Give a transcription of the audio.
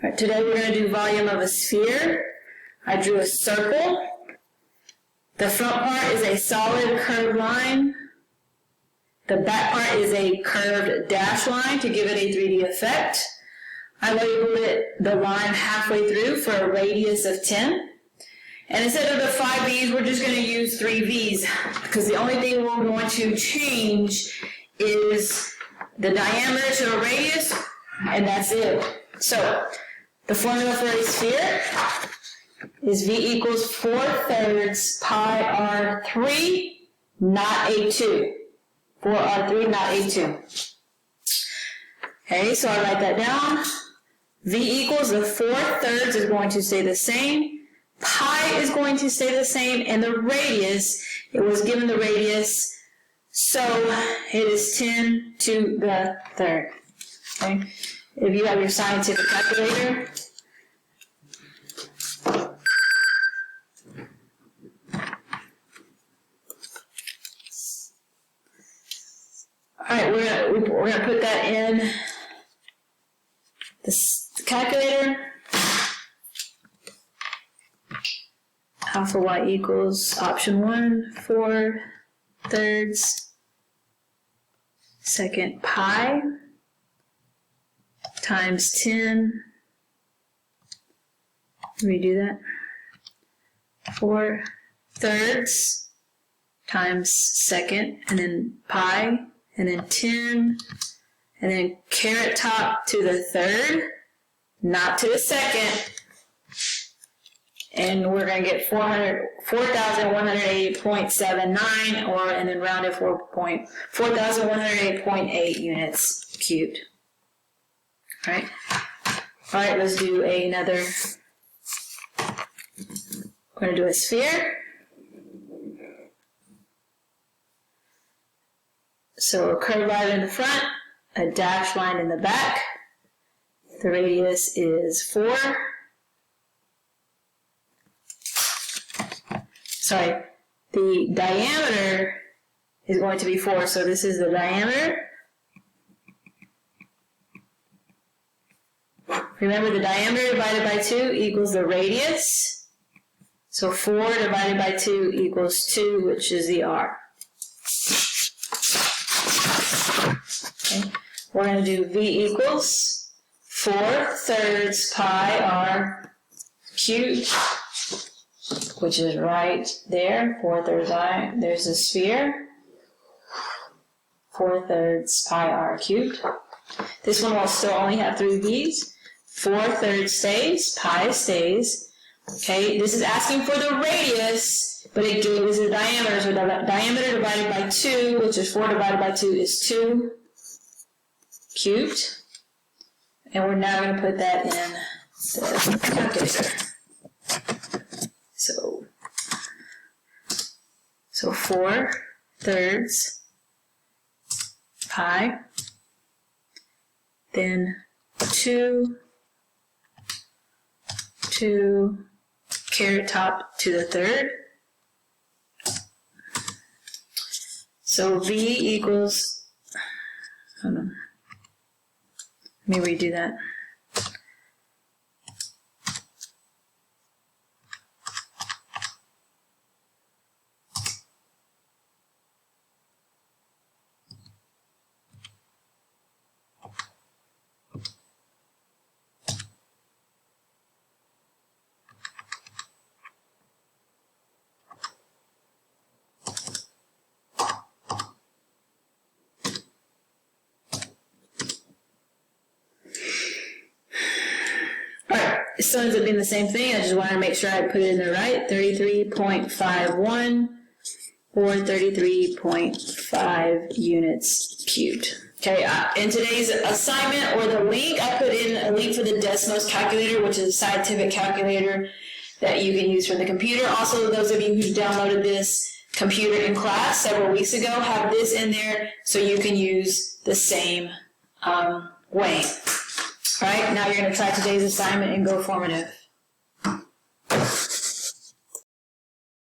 All right, today we're going to do volume of a sphere. I drew a circle. The front part is a solid curved line. The back part is a curved dash line to give it a 3D effect. I labeled the line halfway through for a radius of 10. And instead of the 5 V's, we're just going to use 3 V's because the only thing we're going to change is the diameter to a radius, and that's it. So, the formula for a sphere is V equals 4/3 pi R3, not A2. 4R3, not A2. Okay, so I write that down. V equals the 4/3 is going to stay the same. Pi is going to stay the same, and the radius, it was given the radius, so it is 10 to the third. Okay? If you have your scientific calculator, alright, we're gonna put that in the calculator. Alpha y equals option 1, 4/3 second pi times 10. Redo that. 4/3 times second, and then pi, and then 10, and then caret top to the third, not to the second. And we're going to get 4,180.79, and then rounded 4,108.8 units cubed. All right, let's do another. We're going to do a sphere. So a curved line in the front, a dashed line in the back. The radius is 4. Sorry, the diameter is going to be 4, so this is the diameter. Remember, the diameter divided by 2 equals the radius. So 4 divided by 2 equals 2, which is the R. Okay. We're going to do V equals 4/3 pi R cubed, which is right there. 4/3 I, there's a sphere. 4/3 pi R cubed. This one will still only have 3 V's. 4/3 stays, pi stays. Okay, this is asking for the radius, but it gave us the diameter. So the diameter divided by 2, which is 4 divided by 2, is 2 cubed. And we're now going to put that in the calculator. So 4/3 pi, then 2 caret top to the third. So V equals, hold on, let me redo that. It still ends up being the same thing. I just wanted to make sure I put it in there right. 33.51 or 33.5 units cubed. Okay, in today's assignment or the link, I put in a link for the Desmos calculator, which is a scientific calculator that you can use from the computer. Also, those of you who downloaded this computer in class several weeks ago have this in there so you can use the same way. All right, now you're going to try today's assignment and go formative.